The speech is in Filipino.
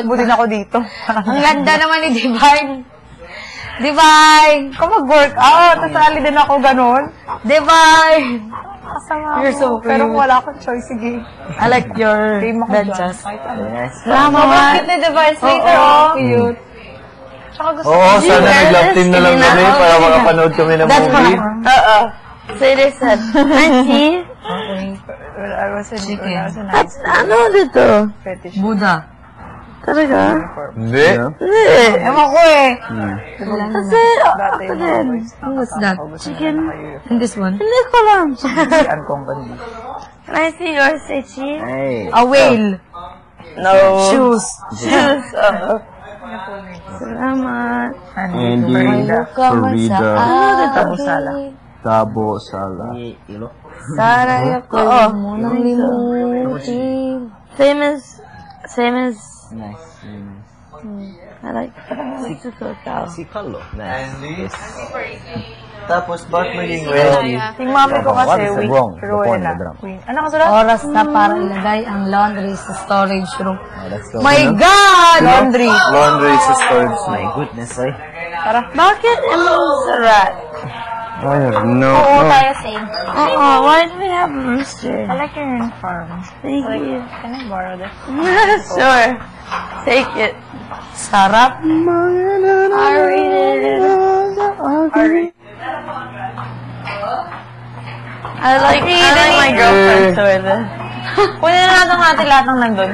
Buti na ako dito. Ang ganda naman ni Divine. Divine! Kung mag-workout, tasali din ako ganun. Divine! Kasama You're so ako. Pero cute. wala akong choice, sige. I like your Game ako dances. dyan. Salamat! Cute ni Divine Slater, oh. Cute. Tsaka gusto Oo, ko. sana nag-love team na lang kami para makapanood kami ng That's movie. Oo. So it is said, Auntie? I was in At ano dito? fetish. Buddha. Talaga? Hindi. Hindi. Ewan ko eh. Kasi, Dati yung mga boys. what's that? Chicken? And this one? Hindi ko lang. Sian kong bandi. Can I see yours, Echi? Hey. A whale. No. Shoes. Shoes. Salamat. Andy, Farida. Farida, Tabo Sala. Tabo Sala. Saraya ko mo nang limutin. Same as, Nice. I like, Si Carlo. Nice. Tapos, ba't maging ready? Yung mami ko kasi, What is the weak. wrong? Pero The point, wala. the drum. Ano ka sulat? oras na para ilagay ang laundry sa storage room. Let's go. My God! Laundry. Laundry sa storage. My goodness, ay. Tara. Bakit Montserrat? No. Oo, tayo same. Why do we have a rooster? I like your uniform. Thank you. Can I borrow this? Sure. Take it. Sarap. I read it. I like my girlfriend's with it. Kunin na natin lahat ng nandun.